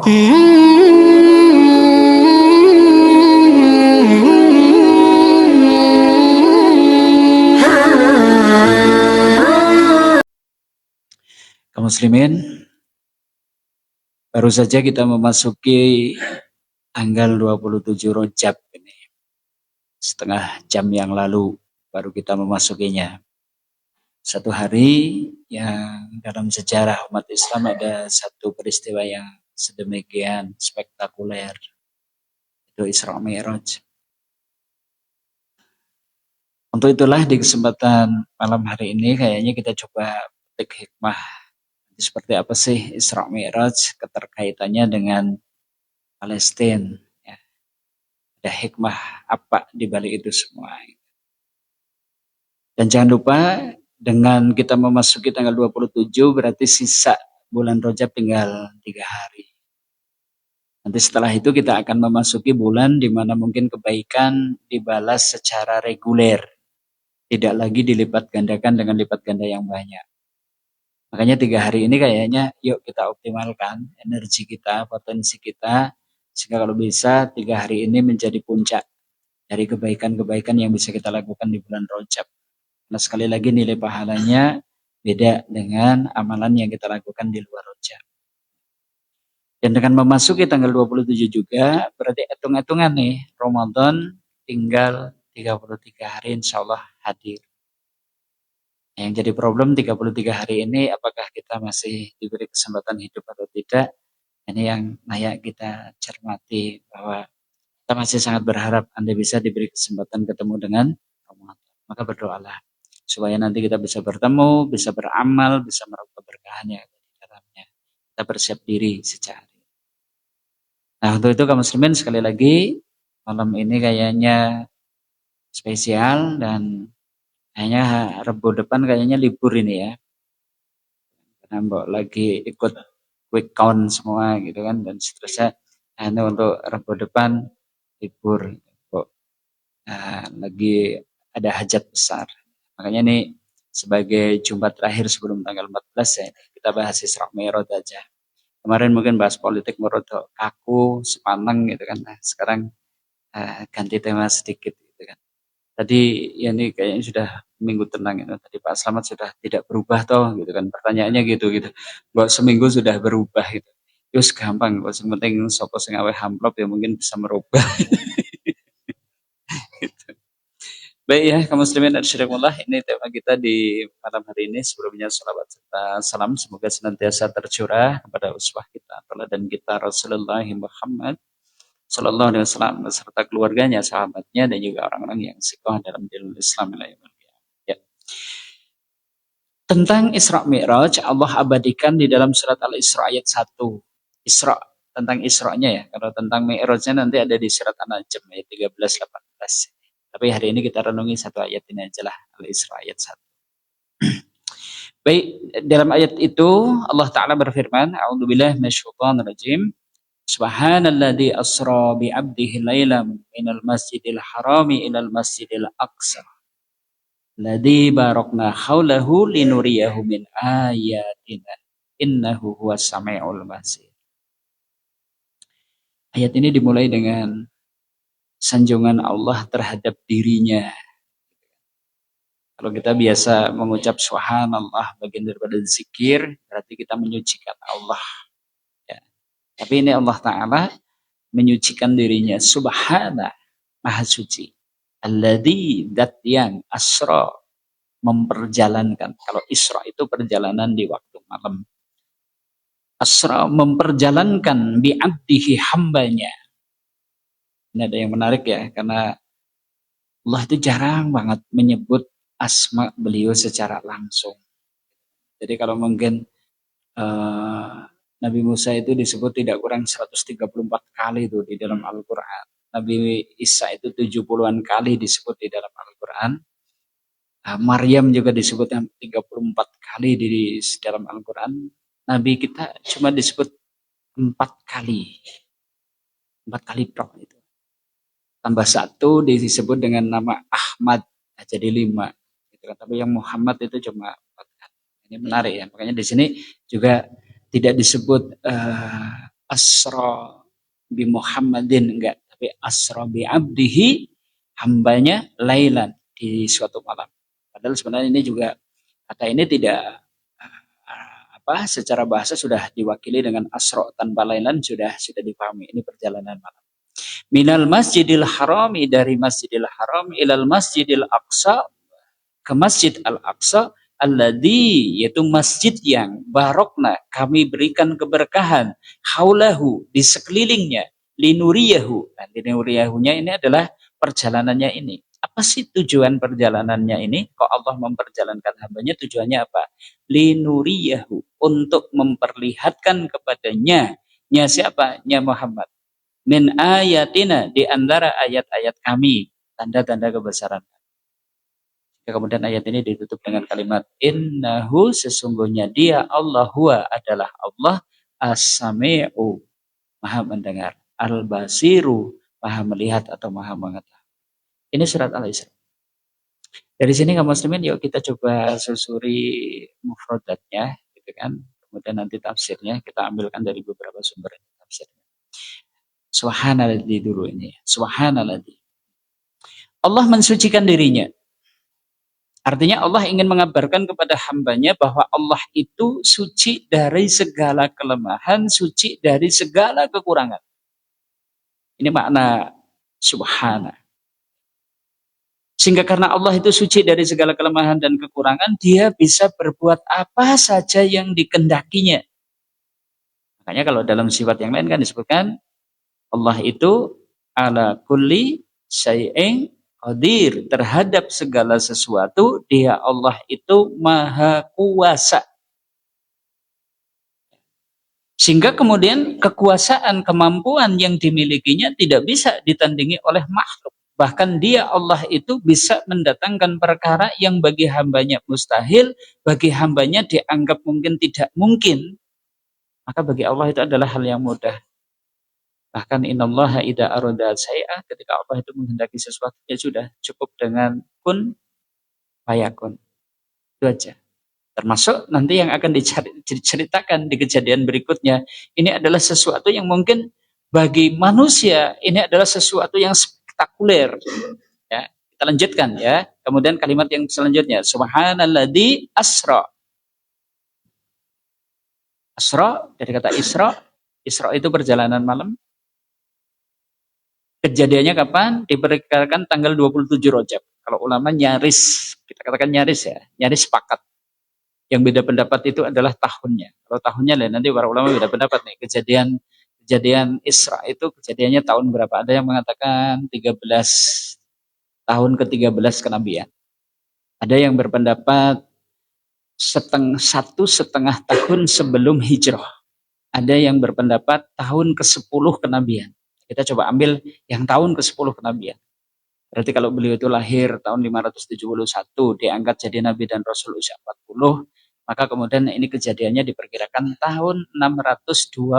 Kaum muslimin, baru saja kita memasuki tanggal 27 Rajab ini. Setengah jam yang lalu baru kita memasukinya. Satu hari yang dalam sejarah umat Islam ada satu peristiwa yang sedemikian spektakuler. Itu Isra Mi'raj. Untuk itulah di kesempatan malam hari ini kayaknya kita coba petik hikmah. Seperti apa sih Isra Mi'raj, keterkaitannya dengan Palestina. Ya. Ada hikmah apa di balik itu semua. Dan jangan lupa dengan kita memasuki tanggal 27 berarti sisa bulan Rajab tinggal 3 hari. Nanti setelah itu kita akan memasuki bulan di mana mungkin kebaikan dibalas secara reguler. Tidak lagi dilipat gandakan dengan lipat ganda yang banyak. Makanya 3 hari ini kayaknya yuk kita optimalkan energi kita, potensi kita. Sehingga kalau bisa 3 hari ini menjadi puncak dari kebaikan-kebaikan yang bisa kita lakukan di bulan Rajab. Nah sekali lagi nilai pahalanya beda dengan amalan yang kita lakukan di luar Rajab. Dan dengan memasuki tanggal 27 juga berarti hitung-hitungan nih Ramadan tinggal 33 hari insya Allah hadir. Yang jadi problem 33 hari ini apakah kita masih diberi kesempatan hidup atau tidak. Ini yang layak kita cermati bahwa kita masih sangat berharap Anda bisa diberi kesempatan ketemu dengan Ramadan. Maka berdoalah supaya nanti kita bisa bertemu, bisa beramal, bisa meraih keberkahan yang ada di dalamnya. Kita bersiap diri sejak hari. Nah untuk itu kaum muslimin sekali lagi malam ini kayaknya spesial dan kayaknya Rebo depan kayaknya libur ini ya. Karena Mbok lagi ikut quick count semua gitu kan dan seterusnya. Nah untuk Rebo depan libur. Mbok lagi ada hajat besar. Makanya ini sebagai Jumat terakhir sebelum tanggal 14 ya kita bahas Isra Mi'raj aja. Kemarin mungkin bahas politik menurut aku sepaneng gitu kan. Nah, sekarang ganti tema sedikit gitu kan. Tadi ya ini kayaknya sudah minggu tenang itu. Tadi Pak Slamet sudah tidak berubah toh gitu kan. Pertanyaannya gitu. Buat seminggu sudah berubah gitu. Terus gampang, yang penting sapa sing aweh amplop ya mungkin bisa merubah. Gitu. Baik ya, kaum muslimin asyhadullah ini tema kita di malam hari ini. Sebelumnya salawat serta salam semoga senantiasa tercurah kepada uswah kita, teladan kita Rasulullah Muhammad Sallallahu Alaihi Wasallam beserta keluarganya, sahabatnya, dan juga orang-orang yang sikoh dalam dinul Islam. Ya. Tentang Isra Mi'raj, Allah abadikan di dalam surat Al-Isra ayat 1. Isra, tentang Isra-nya ya. Kalau tentang Mi'rajnya nanti ada di surat An-Najm ayat 13-18. Tapi hari ini kita renungi satu ayat ini aja lah, Al-Isra ayat 1. Baik, dalam ayat itu Allah Ta'ala berfirman, A'udzubillahi minasyaitonirrajim. Subhanalladzi asra bi 'abdihi lailan minal masjidil harami ilal masjidil aqsa. Ladzi barakna haulahu linuriyahu min ayatina. Innahu huwas samiul basir. Ayat ini dimulai dengan sanjungan Allah terhadap dirinya. Kalau kita biasa mengucap subhanallah bagian daripada zikir, berarti kita menyucikan Allah. Ya. Tapi ini Allah Ta'ala menyucikan dirinya. Subhana, maha suci. Alladzi, dat yang asra, memperjalankan. Kalau Isra itu perjalanan di waktu malam. Asra memperjalankan bi'abdihi hambanya. Ini ada yang menarik ya, karena Allah itu jarang banget menyebut asma beliau secara langsung. Jadi kalau mungkin Nabi Musa itu disebut tidak kurang 134 kali itu di dalam Al-Quran. Nabi Isa itu 70-an kali disebut di dalam Al-Quran. Maryam juga disebut 34 kali di dalam Al-Quran. Nabi kita cuma disebut 4 kali. 4 kali tok itu. Tambah 1 disebut dengan nama Ahmad. Jadi 5. Tapi yang Muhammad itu cuma 4 kali. Ini menarik ya. Makanya di sini juga tidak disebut asra bi Muhammadin, enggak, tapi asra bi abdihi, hambanya lailan, di suatu malam. Padahal sebenarnya ini juga, kata ini tidak secara bahasa sudah diwakili dengan asra tanpa lailan, sudah dipahami, ini perjalanan malam. Minal masjidil harami, dari masjidil haram, ilal masjidil aqsa, ke masjid al-aqsa, alladzi, yaitu masjid yang barokna, kami berikan keberkahan, haulahu, di sekelilingnya, linuriyahu. Nah, linuriyahunya ini adalah perjalanannya ini. Apa sih tujuan perjalanannya ini? Kok Allah memperjalankan hambanya, tujuannya apa? Linuriyahu, untuk memperlihatkan kepadanya, nya siapa? Nya Muhammad. Min ayatina, di antara ayat-ayat kami, tanda-tanda kebesaran. Kemudian ayat ini ditutup dengan kalimat innahu, sesungguhnya dia Allah, huwa adalah Allah, as-sami'u, maha mendengar, al-basiru, maha melihat atau maha mengetahui. Ini surat Al-Isra. Dari sini kaum muslimin, yuk kita coba susuri mufradatnya, gitu kan. Kemudian nanti tafsirnya kita ambilkan dari beberapa sumber tafsirnya. Subhanalladzi dulu ini. Subhanalladzi. Allah mensucikan dirinya. Artinya Allah ingin mengabarkan kepada hambanya bahwa Allah itu suci dari segala kelemahan, suci dari segala kekurangan. Ini makna subhana. Sehingga karena Allah itu suci dari segala kelemahan dan kekurangan, dia bisa berbuat apa saja yang dikendakinya. Makanya kalau dalam sifat yang lain kan disebutkan, Allah itu ala kulli syai'in qadir, terhadap segala sesuatu, dia Allah itu maha kuasa. Sehingga kemudian kekuasaan, kemampuan yang dimilikinya tidak bisa ditandingi oleh makhluk. Bahkan dia Allah itu bisa mendatangkan perkara yang bagi hambanya mustahil, bagi hambanya dianggap mungkin tidak mungkin, maka bagi Allah itu adalah hal yang mudah. Bahkan innallaha idza arada syai'a, ketika Allah itu menghendaki sesuatu, ya sudah, cukup dengan kun fayakun. Itu aja. Termasuk nanti yang akan diceritakan di kejadian berikutnya, ini adalah sesuatu yang mungkin bagi manusia ini adalah sesuatu yang spektakuler. Ya, kita lanjutkan ya. Kemudian kalimat yang selanjutnya, subhanalladzi asra. Asra dari kata isra. Isra itu perjalanan malam. Kejadiannya kapan? Diperkirakan tanggal 27 Rajab. Kalau ulama nyaris, kita katakan nyaris ya, nyaris sepakat. Yang beda pendapat itu adalah tahunnya. Kalau tahunnya nanti para ulama beda pendapat nih. Kejadian Isra itu kejadiannya tahun berapa? Ada yang mengatakan 13 tahun ke-13 kenabian. Ada yang berpendapat satu setengah tahun sebelum hijrah. Ada yang berpendapat tahun ke-10 kenabian. Kita coba ambil yang tahun ke-10 kenabian. Berarti kalau beliau itu lahir tahun 571, diangkat jadi nabi dan rasul usia 40, maka kemudian ini kejadiannya diperkirakan tahun 621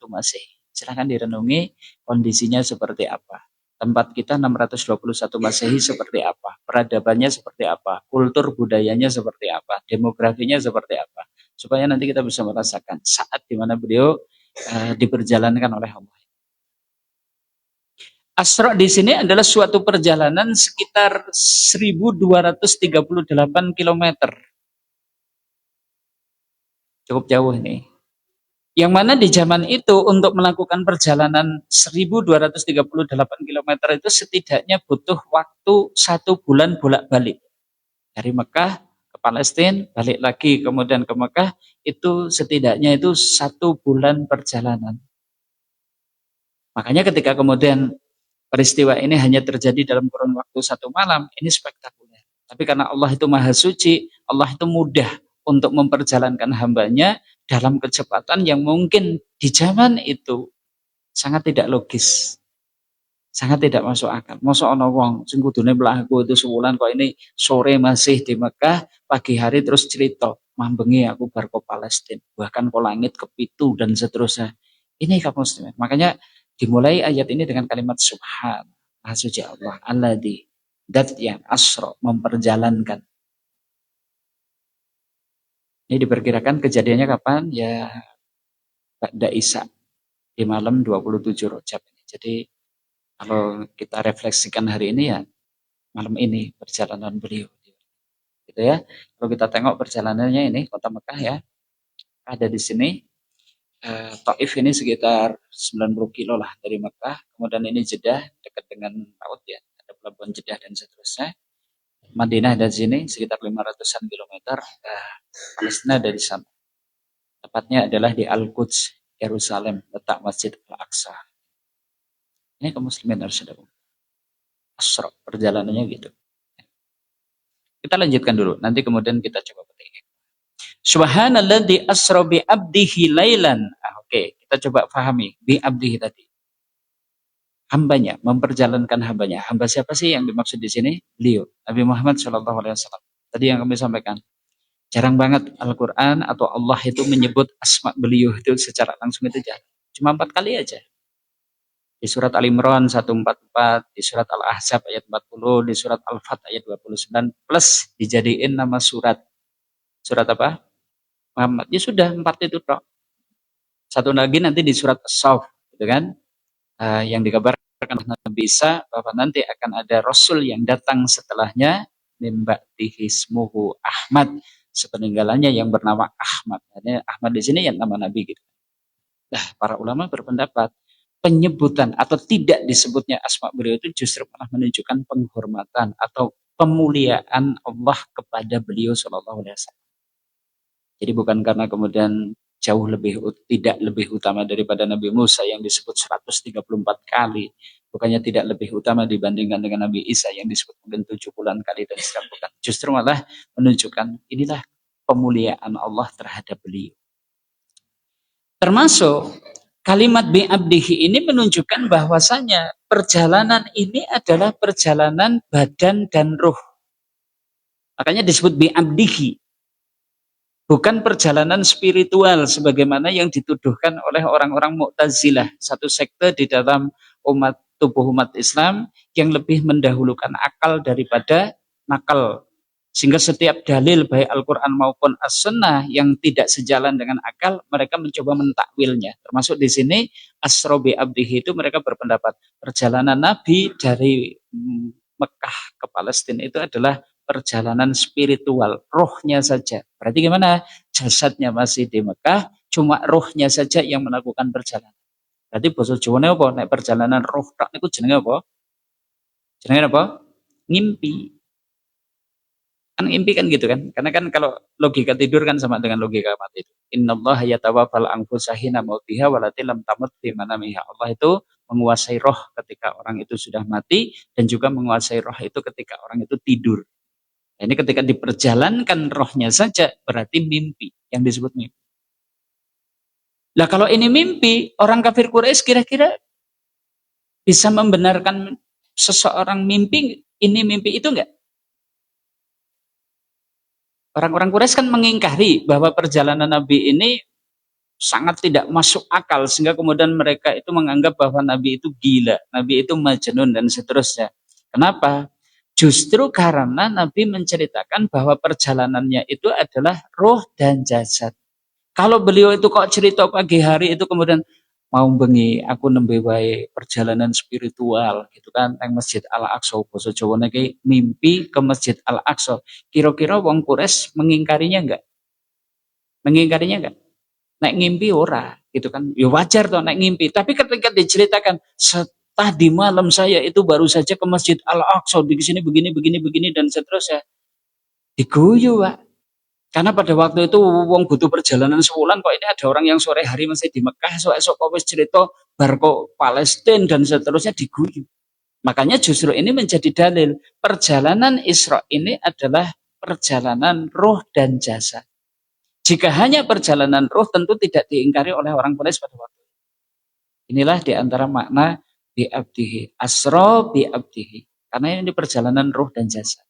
Masehi. Silahkan direnungi kondisinya seperti apa. Tempat kita 621 Masehi seperti apa, peradabannya seperti apa, kultur budayanya seperti apa, demografinya seperti apa. Supaya nanti kita bisa merasakan saat di mana beliau diperjalankan oleh Allah. Asra di sini adalah suatu perjalanan sekitar 1238 km. Cukup jauh ini. Yang mana di zaman itu untuk melakukan perjalanan 1238 km itu setidaknya butuh waktu 1 bulan bolak-balik. Dari Mekah ke Palestina, balik lagi kemudian ke Mekah, itu setidaknya itu 1 bulan perjalanan. Makanya ketika kemudian peristiwa ini hanya terjadi dalam kurun waktu 1 malam, ini spektakuler. Tapi karena Allah itu maha suci, Allah itu mudah untuk memperjalankan hambanya dalam kecepatan yang mungkin di zaman itu sangat tidak logis. Sangat tidak masuk akal. Masa ana wong sing kudune mlaku itu sewulan kok ini sore masih di Mekah, pagi hari terus cerita, mambengi aku bar ke Palestina, bahkan ke langit ke pitu dan seterusnya. Ini kaum muslimin. Makanya dimulai ayat ini dengan kalimat subhan, maha suci Allah, alladzi, dat yang asra, memperjalankan. Ini diperkirakan kejadiannya kapan? Ya ba'da Isya. di malam 27 Rajab ini. Jadi kalau kita refleksikan hari ini ya malam ini perjalanan beliau. Gitu ya. Kalau kita tengok perjalanannya ini kota Mekah ya, ada di sini. Taif ini sekitar 90 kilo lah dari Mekah. Kemudian ini Jeddah dekat dengan laut ya, ada pelabuhan Jeddah dan seterusnya. Madinah dari sini sekitar 500-an kilometer. Palestina dari sana. Tepatnya adalah di Al-Quds, Yerusalem, letak Masjid Al-Aqsa. Ini kaum muslimin harus ada Asra, perjalanannya gitu. Kita lanjutkan dulu, nanti kemudian kita coba petik. Subhanalladzi asra bi abdihi lailan. Oke, kita coba pahami bi abdihi tadi. Hambanya, memperjalankan hambanya. Hamba siapa sih yang dimaksud di sini? Beliau, Nabi Muhammad SAW. Tadi yang kami sampaikan. Jarang banget Al-Quran atau Allah itu menyebut asma beliau itu secara langsung itu jarang. Cuma 4 kali aja. Di surat Al-Imran 144, di surat Al-Ahzab ayat 40, di surat Al-Fat ayat 29, plus dijadiin nama surat. Surat apa? Muhammad. Ya sudah, 4 itu toh. Satu lagi nanti di surat As-Saff, gitu kan? Yang dikabarkan oleh Nabi Isa bahwa nanti akan ada Rasul yang datang setelahnya, mimba'dihi ismuhu Ahmad, sepeninggalannya yang bernama Ahmad. Ini Ahmad di sini yang nama Nabi gitu. Nah, para ulama berpendapat penyebutan atau tidak disebutnya asma beliau itu justru malah menunjukkan penghormatan atau pemuliaan Allah kepada beliau Shallallahu Alaihi Wasallam. Jadi bukan karena kemudian jauh tidak lebih utama daripada Nabi Musa yang disebut 134 kali, bukannya tidak lebih utama dibandingkan dengan Nabi Isa yang disebut mungkin 70-an kali dan bukan. Justru malah menunjukkan inilah pemuliaan Allah terhadap beliau. Termasuk kalimat bi'abdihi ini menunjukkan bahwasanya perjalanan ini adalah perjalanan badan dan ruh. Makanya disebut bi'abdihi. Bukan perjalanan spiritual sebagaimana yang dituduhkan oleh orang-orang Mu'tazilah, satu sekte di dalam tubuh umat Islam yang lebih mendahulukan akal daripada nakal. Sehingga setiap dalil baik Al-Quran maupun As-Sunnah yang tidak sejalan dengan akal, mereka mencoba mentakwilnya. Termasuk di sini Asra bi abdihi itu mereka berpendapat perjalanan Nabi dari Mekah ke Palestina itu adalah perjalanan spiritual, rohnya saja. Berarti gimana? Jasadnya masih di Mekah, cuma rohnya saja yang melakukan perjalanan. Berarti basa Jawane apa? Nek perjalanan roh tak niku jenenge apa? Jenenge apa? Ngimpi. Kan ngimpi kan gitu kan? Karena kan kalau logika tidur kan sama dengan logika mati itu. Innallaha yatawaffal anfusa hina mautiha walati lam tamut fi manamiha. Allah itu menguasai roh ketika orang itu sudah mati dan juga menguasai roh itu ketika orang itu tidur. Ini ketika diperjalankan rohnya saja berarti mimpi yang disebut mimpi. Nah kalau ini mimpi, orang kafir Quraisy kira-kira bisa membenarkan seseorang mimpi, ini mimpi itu enggak? Orang-orang Quraisy kan mengingkari bahwa perjalanan Nabi ini sangat tidak masuk akal sehingga kemudian mereka itu menganggap bahwa Nabi itu gila, Nabi itu majnun dan seterusnya. Kenapa? Justru karena Nabi menceritakan bahwa perjalanannya itu adalah roh dan jasad. Kalau beliau itu kok cerita pagi hari itu kemudian mau bengi aku nembe wae perjalanan spiritual gitu kan nang Masjid Al-Aqsa basa Jawane ki mimpi ke Masjid Al-Aqsa. Kira-kira wong Quraisy mengingkarinya enggak? Mengingkarinya enggak? Nek ngimpi ora gitu kan. Ya wajar toh nek ngimpi, tapi ketika diceritakan tadi malam saya itu baru saja ke Masjid Al-Aqsa di sini begini dan seterusnya. Diguyu, Pak. Karena pada waktu itu wong butuh perjalanan sebulan kok ini ada orang yang sore hari masih di Mekah, esok kok wis cerita bar kok Palestina dan seterusnya diguyu. Makanya justru ini menjadi dalil perjalanan Isra ini adalah perjalanan roh dan jasa. Jika hanya perjalanan roh tentu tidak diingkari oleh orang Quraisy pada waktu itu. Inilah diantara makna bi'abdihi, asra bi'abdihi. Karena ini perjalanan roh dan jasa.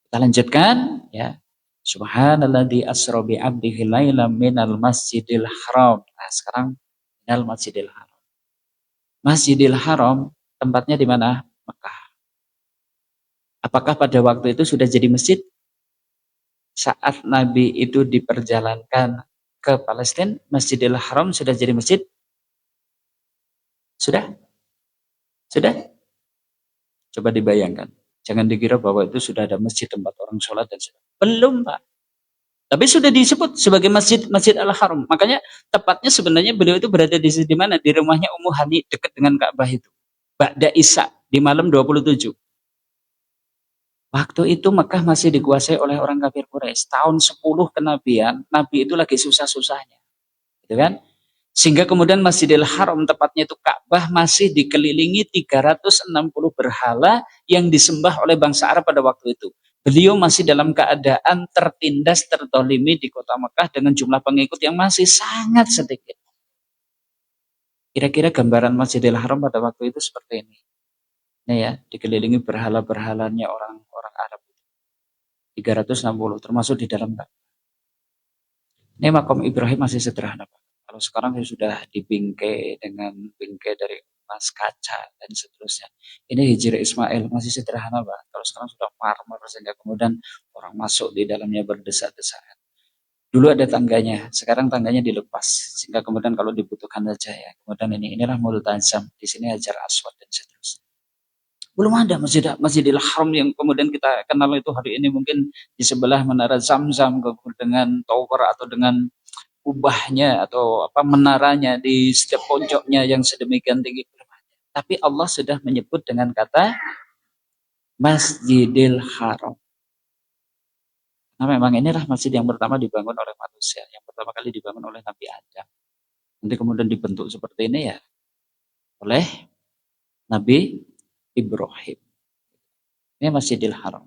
Kita lanjutkan ya. Subhanalladzi asra bi 'abdihi lailam minal masjidil haram. Nah, sekarang minal masjidil haram. Masjidil haram tempatnya di mana? Mekah. Apakah pada waktu itu sudah jadi masjid? Saat Nabi itu diperjalankan ke Palestina, Masjidil Haram sudah jadi masjid? Sudah? Sudah? Coba dibayangkan. Jangan dikira bahwa itu sudah ada masjid tempat orang sholat dan sudah. Belum, Pak. Tapi sudah disebut sebagai Masjid Al-Haram. Makanya tepatnya sebenarnya beliau itu berada di mana? Di rumahnya Ummu Hani dekat dengan Ka'bah itu. Ba'da Isya di malam 27. Waktu itu Mekah masih dikuasai oleh orang kafir Quraisy. Tahun 10 kenabian, Nabi itu lagi susah-susahnya. Gitu kan? Sehingga kemudian Masjidil Haram, tepatnya itu Ka'bah, masih dikelilingi 360 berhala yang disembah oleh bangsa Arab pada waktu itu. Beliau masih dalam keadaan tertindas, tertolimi di kota Mekah dengan jumlah pengikut yang masih sangat sedikit. Kira-kira gambaran Masjidil Haram pada waktu itu seperti ini. Nah ya, dikelilingi berhala-berhalanya orang-orang Arab. 360, termasuk di dalam Ka'bah. Ini makam Ibrahim masih sederhana, Pak. Kalau sekarang sudah dibingkai dengan bingkai dari emas, kaca, dan seterusnya. Ini Hijri Ismail masih sederhana, Pak. Kalau sekarang sudah marmer, sehingga kemudian orang masuk di dalamnya berdesak-desakan. Dulu ada tangganya, sekarang tangganya dilepas. Sehingga kemudian kalau dibutuhkan saja ya. Kemudian inilah Multazam, di sini Hajar Aswad, dan seterusnya. Belum ada Masjidil Haram yang kemudian kita kenal itu hari ini mungkin di sebelah Menara Zamzam dengan tower atau dengan kubahnya atau apa menaranya di setiap pojoknya yang sedemikian tinggi. Tapi Allah sudah menyebut dengan kata Masjidil Haram. Nah, memang inilah masjid yang pertama dibangun oleh manusia, yang pertama kali dibangun oleh Nabi Adam. Nanti kemudian dibentuk seperti ini ya oleh Nabi Ibrahim. Ini Masjidil Haram.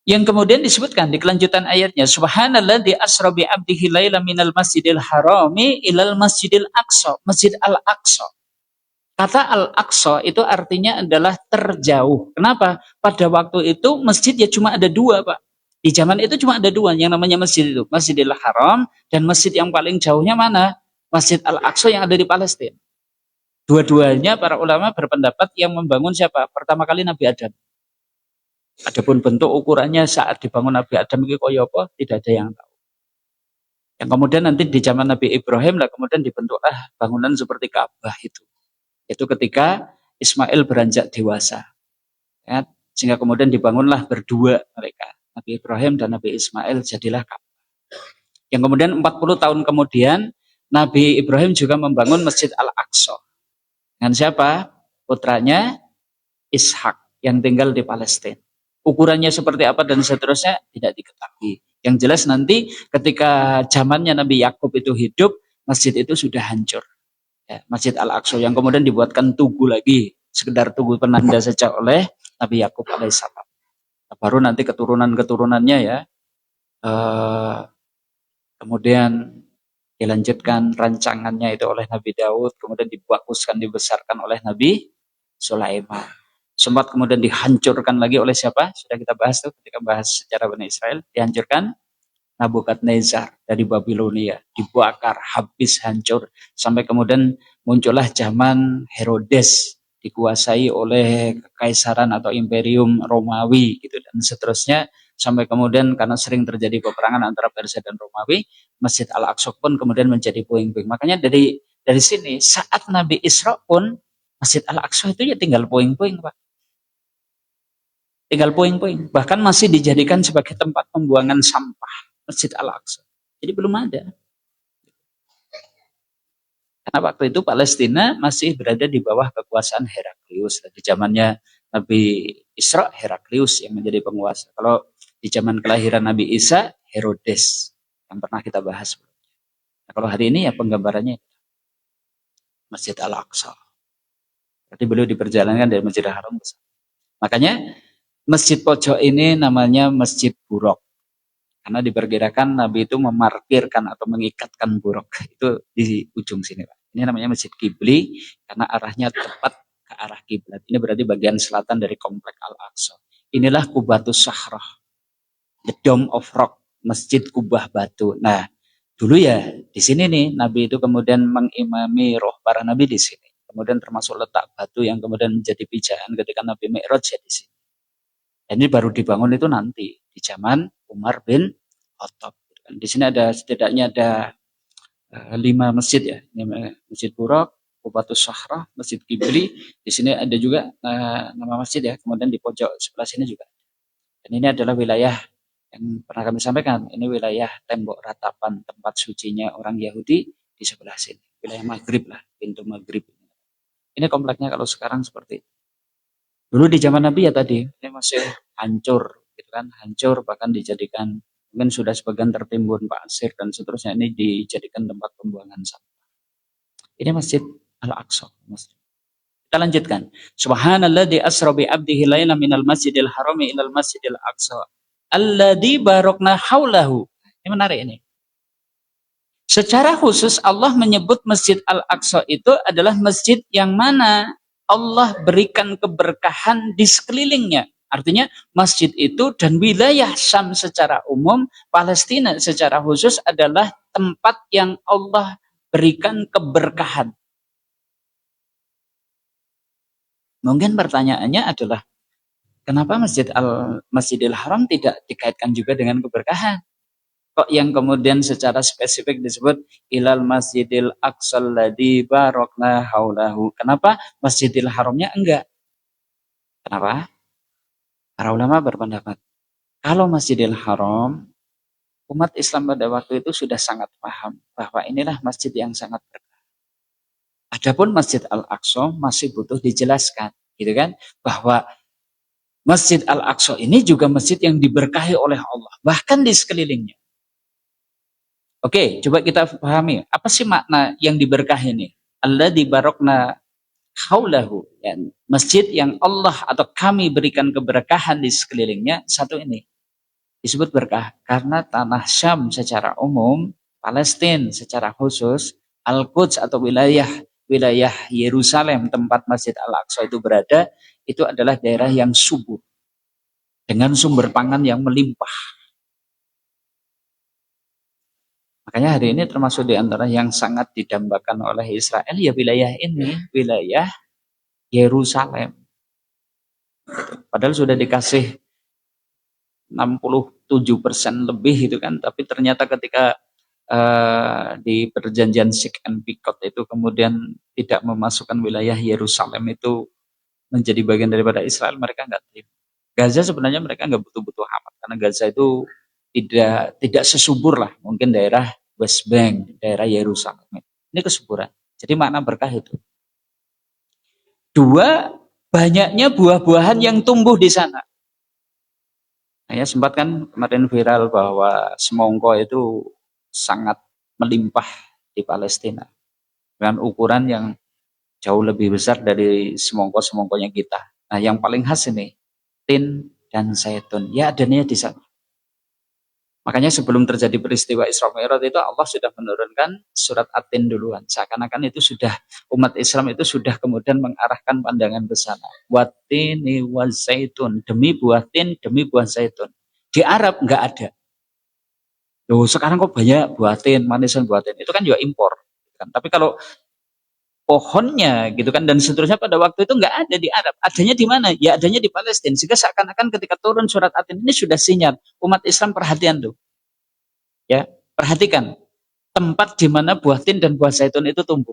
Yang kemudian disebutkan di kelanjutan ayatnya, Subhanalladzi asra bi 'abdihi laila minal masjidil harami ilal masjidil aqsa, Masjid Al-Aqsa. Kata Al-Aqsa itu artinya adalah terjauh. Kenapa? Pada waktu itu masjid ya cuma ada dua, Pak. Di zaman itu cuma ada dua yang namanya masjid itu, Masjidil Haram dan masjid yang paling jauhnya mana? Masjid Al-Aqsa yang ada di Palestina. Dua-duanya para ulama berpendapat yang membangun siapa? Pertama kali Nabi Adam. Adapun bentuk ukurannya saat dibangun Nabi Adam itu kaya apa? Tidak ada yang tahu. Yang kemudian nanti di zaman Nabi Ibrahim lah kemudian dibentuklah bangunan seperti Ka'bah itu. Itu ketika Ismail beranjak dewasa. Ya, sehingga kemudian dibangunlah berdua mereka. Nabi Ibrahim dan Nabi Ismail jadilah Ka'bah. Yang kemudian 40 tahun kemudian Nabi Ibrahim juga membangun Masjid Al-Aqsa. Dengan siapa? Putranya Ishak yang tinggal di Palestina. Ukurannya seperti apa dan seterusnya tidak diketahui. Yang jelas nanti ketika zamannya Nabi Yakub itu hidup, masjid itu sudah hancur. Ya, Masjid Al-Aqsa yang kemudian dibuatkan tugu lagi, sekedar tugu penanda saja oleh Nabi Yakub alaihissalam. Baru nanti keturunan-keturunannya ya, kemudian dilanjutkan rancangannya itu oleh Nabi Daud, kemudian dibaguskan, dibesarkan oleh Nabi Sulaiman. Sempat kemudian dihancurkan lagi oleh siapa? Sudah kita bahas tuh ketika bahas sejarah Bani Israel. Dihancurkan Nabukadnezar dari Babilonia. Dibakar, habis, hancur. Sampai kemudian muncullah zaman Herodes. Dikuasai oleh kekaisaran atau imperium Romawi gitu dan seterusnya. Sampai kemudian karena sering terjadi peperangan antara Persia dan Romawi, Masjid Al-Aqsa pun kemudian menjadi puing-puing. Makanya dari sini saat Nabi Isra pun Masjid Al-Aqsa itu ya tinggal puing-puing, Pak. Tinggal puing-puing. Bahkan masih dijadikan sebagai tempat pembuangan sampah Masjid Al-Aqsa. Jadi belum ada. Karena waktu itu Palestina masih berada di bawah kekuasaan Heraklius. Di zamannya Nabi Isra, Heraklius yang menjadi penguasa. Kalau di zaman kelahiran Nabi Isa, Herodes yang pernah kita bahas. Nah, kalau hari ini ya penggambarannya Masjid Al-Aqsa. Berarti beliau diperjalankan dari Masjidil Haram. Makanya masjid pojok ini namanya Masjid Buraq. Karena diperkirakan Nabi itu memarkirkan atau mengikatkan buruk itu di ujung sini, Pak. Ini namanya Masjid Kibli karena arahnya tepat ke arah kiblat. Ini berarti bagian selatan dari komplek Al-Aqsa. Inilah Qubatus Sahrah, the Dome of Rock, Masjid Kubah Batu. Nah, dulu ya di sini nih Nabi itu kemudian mengimami roh para nabi di sini. Kemudian termasuk letak batu yang kemudian menjadi pijaan ketika Nabi Mi'raj ya di sini. Dan ini baru dibangun itu nanti di zaman Umar bin Khattab. Di sini ada setidaknya ada 5 masjid ya. Masjid Buraq, Qubatus Sahrah, Masjid Kibli. Di sini ada juga nama masjid ya. Kemudian di pojok sebelah sini juga. Dan ini adalah wilayah yang pernah kami sampaikan. Ini wilayah tembok ratapan tempat sucinya orang Yahudi di sebelah sini. Wilayah Maghrib lah, pintu Maghrib. Ini kompleknya kalau sekarang seperti itu. Dulu di zaman Nabi ya tadi, ini masih hancur, gitu kan, hancur bahkan dijadikan mungkin sudah sebagian tertimbun pasir dan seterusnya, ini dijadikan tempat pembuangan sampah. Ini Masjid Al-Aqsa. Kita lanjutkan. Subhanalladzi asra bi 'abdihi lailan minal masjidil harami ilal masjidil aqsa alladzi barakna haulahu. Ini menarik ini. Secara khusus Allah menyebut Masjid Al-Aqsa itu adalah masjid yang mana Allah berikan keberkahan di sekelilingnya. Artinya masjid itu dan wilayah Syam secara umum, Palestina secara khusus adalah tempat yang Allah berikan keberkahan. Mungkin pertanyaannya adalah kenapa Masjidil Haram tidak dikaitkan juga dengan keberkahan? Kok yang kemudian secara spesifik disebut ilal masjidil aqsal ladzi barakna haulahu. Kenapa Masjidil Haramnya enggak? Kenapa? Para ulama berpendapat, kalau Masjidil Haram, umat Islam pada waktu itu sudah sangat paham bahwa inilah masjid yang sangat berkah. Adapun Masjid Al-Aqsa masih butuh dijelaskan, gitu kan? Bahwa Masjid Al-Aqsa ini juga masjid yang diberkahi oleh Allah, bahkan di sekelilingnya. Oke, coba kita pahami. Apa sih makna yang diberkahi ini? Alladzi barakna haulahu. Ya, masjid yang Allah atau kami berikan keberkahan di sekelilingnya. Satu ini disebut berkah. Karena tanah Syam secara umum, Palestina secara khusus, Al-Quds atau wilayah Yerusalem tempat Masjid Al-Aqsa itu berada, itu adalah daerah yang subur. Dengan sumber pangan yang melimpah. Makanya hari ini termasuk di antara yang sangat didambakan oleh Israel ya wilayah ini, wilayah Yerusalem. Padahal sudah dikasih 67% lebih itu kan, tapi ternyata ketika di perjanjian Sykes-Picot itu kemudian tidak memasukkan wilayah Yerusalem itu menjadi bagian daripada Israel, mereka nggak terima. Gaza sebenarnya mereka nggak butuh-butuh amat karena Gaza itu tidak sesubur lah mungkin daerah West Bank, daerah Yerusalem. Ini kesuburan. Jadi makna berkah itu. Dua, banyaknya buah-buahan yang tumbuh di sana. Nah, ya sempat kan kemarin viral bahwa semongko itu sangat melimpah di Palestina. Dengan ukuran yang jauh lebih besar dari semongko-semongkonya kita. Nah yang paling khas ini, tin dan zaitun. Ya adanya di sana. Makanya sebelum terjadi peristiwa Isra Mi'raj itu Allah sudah menurunkan surat At-Tin duluan. Seakan-akan itu sudah umat Islam itu sudah kemudian mengarahkan pandangan ke sana. Wattini wa zaitun, demi buah tin, demi buah zaitun. Di Arab nggak ada. Loh, sekarang kok banyak buah tin, manisan buah tin. Itu kan juga impor. Tapi kalau pohonnya gitu kan dan seterusnya pada waktu itu nggak ada di Arab. Adanya di mana? Ya adanya di Palestina. Sehingga seakan-akan ketika turun surat At-Tin ini sudah sinyal umat Islam perhatian tuh. Ya, perhatikan tempat di mana buah tin dan buah zaitun itu tumbuh.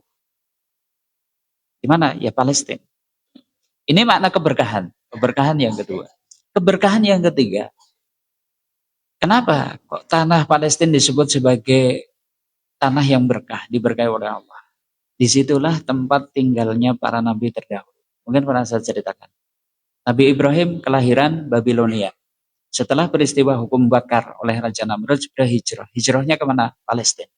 Di mana? Ya Palestina. Ini makna keberkahan. Keberkahan yang kedua. Keberkahan yang ketiga. Kenapa kok tanah Palestina disebut sebagai tanah yang berkah, diberkahi oleh Allah? Disitulah tempat tinggalnya para nabi terdahulu. Mungkin pernah saya ceritakan. Nabi Ibrahim kelahiran Babilonia. Setelah peristiwa hukum bakar oleh Raja Namrud, sudah hijrah. Hijrahnya kemana? Palestina.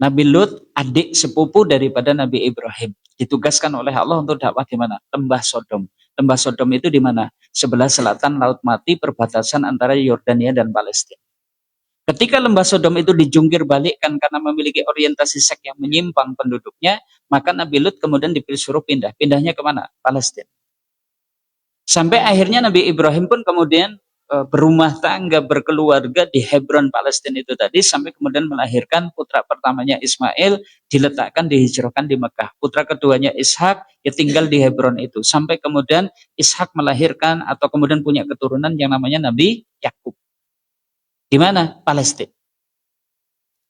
Nabi Lut, adik sepupu daripada Nabi Ibrahim, ditugaskan oleh Allah untuk dakwah di mana? Lembah Sodom. Lembah Sodom itu di mana? Sebelah selatan Laut Mati, perbatasan antara Yordania dan Palestina. Ketika lembah Sodom itu dijungkir balikkan karena memiliki orientasi seks yang menyimpang penduduknya, maka Nabi Lut kemudian disuruh pindah. Pindahnya kemana? Palestina. Sampai akhirnya Nabi Ibrahim pun kemudian berumah tangga, berkeluarga di Hebron, Palestina itu tadi, sampai kemudian melahirkan putra pertamanya Ismail, diletakkan, dihijrahkan di Mekah. Putra keduanya Ishak, ya tinggal di Hebron itu. Sampai kemudian Ishak melahirkan atau kemudian punya keturunan yang namanya Nabi Yakub. Di mana? Palestina.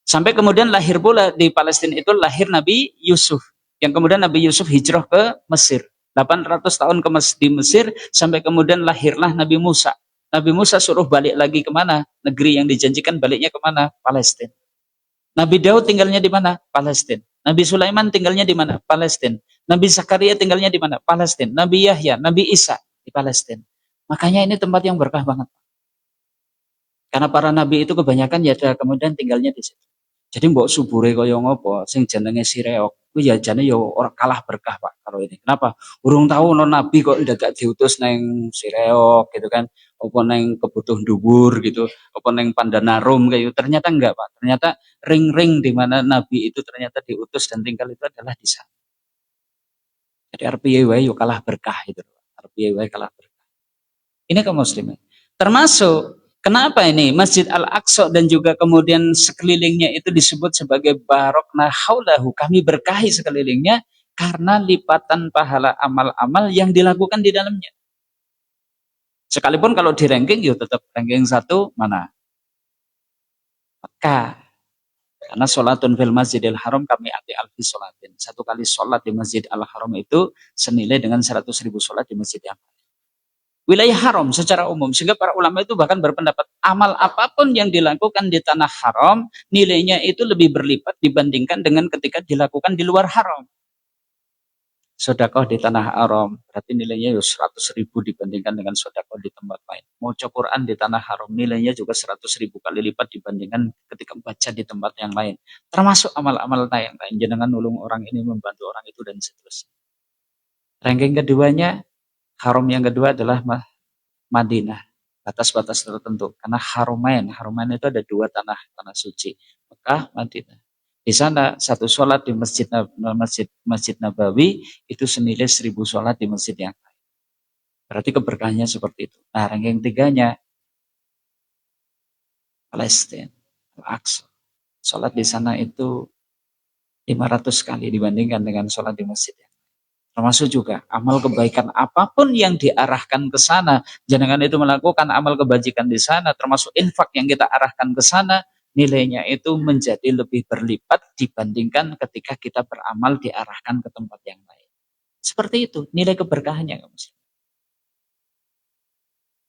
Sampai kemudian lahir pula di Palestina itu lahir Nabi Yusuf. Yang kemudian Nabi Yusuf hijrah ke Mesir. 800 tahun di Mesir sampai kemudian lahirlah Nabi Musa. Nabi Musa suruh balik lagi kemana? Negeri yang dijanjikan baliknya kemana? Palestina. Nabi Daud tinggalnya di mana? Palestina. Nabi Sulaiman tinggalnya di mana? Palestina. Nabi Zakaria tinggalnya di mana? Palestina. Nabi Yahya, Nabi Isa di Palestina. Makanya ini tempat yang berkah banget. Karena para nabi itu kebanyakan ya kemudian tinggalnya di situ. Jadi mbok subure kaya ngopo sing jenenge Sireok kuwi ya jane ya ora kalah berkah Pak karo ini. Kenapa? Urung tahu ono nabi kok ndak diutus neng Sireok gitu kan. Apa neng Kebutuh Dhuwur gitu, apa neng Pandanarum kayak gitu. Ternyata enggak Pak. Ternyata ring-ring di mana nabi itu ternyata diutus dan tinggal itu adalah di sana. Jadi arep wae yo kalah berkah itu. Arep wae kalah berkah. Ini kaum muslimin. Termasuk kenapa ini Masjid Al-Aqsa dan juga kemudian sekelilingnya itu disebut sebagai barokna haulahu, kami berkahi sekelilingnya karena lipatan pahala amal-amal yang dilakukan di dalamnya. Sekalipun kalau di ranking ya tetap ranking 1 mana? Mekah. Karena sholatun fil masjidil haram kami ati alfi sholatin. Satu kali sholat di Masjid Al-Haram itu senilai dengan 100.000 sholat di masjid yang lain. Wilayah haram secara umum, sehingga para ulama itu bahkan berpendapat amal apapun yang dilakukan di tanah haram nilainya itu lebih berlipat dibandingkan dengan ketika dilakukan di luar haram. Sedekah di tanah haram berarti nilainya 100.000 dibandingkan dengan sedekah di tempat lain. Maca Quran di tanah haram nilainya juga 100.000 kali lipat dibandingkan ketika membaca di tempat yang lain. Termasuk amal-amal yang lain, jenengan nulung orang ini, membantu orang itu dan seterusnya. Ranking keduanya, haram yang kedua adalah Madinah, batas-batas tertentu. Karena Haromain itu ada 2 tanah suci, Mekah, Madinah. Di sana satu sholat di Masjid Nabawi itu senilai 1.000 sholat di masjid yang lain. Berarti keberkahannya seperti itu. Nah, ranking tiganya Palestina, Al-Aqsa. Sholat di sana itu 500 kali dibandingkan dengan sholat di masjid yang lain. Termasuk juga amal kebaikan apapun yang diarahkan ke sana, jangan itu melakukan amal kebajikan di sana, termasuk infak yang kita arahkan ke sana, nilainya itu menjadi lebih berlipat dibandingkan ketika kita beramal diarahkan ke tempat yang lain. Seperti itu nilai keberkahannya.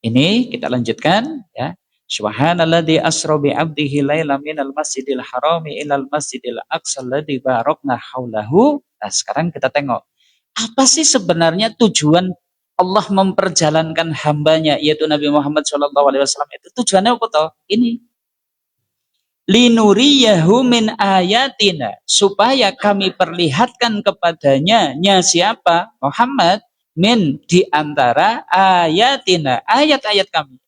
Ini kita lanjutkan ya. Subhanalladzi asra bi 'abdihi lailan minal masjidil harami ilal masjidil aqsa alladzi barakna haulahu. Nah, sekarang kita tengok apa sih sebenarnya tujuan Allah memperjalankan hambanya yaitu Nabi Muhammad SAW itu tujuannya apa toh? Ini linuriyahu min ayatina, supaya kami perlihatkan kepadanya siapa? Muhammad, min di antara ayatina, ayat-ayat kami.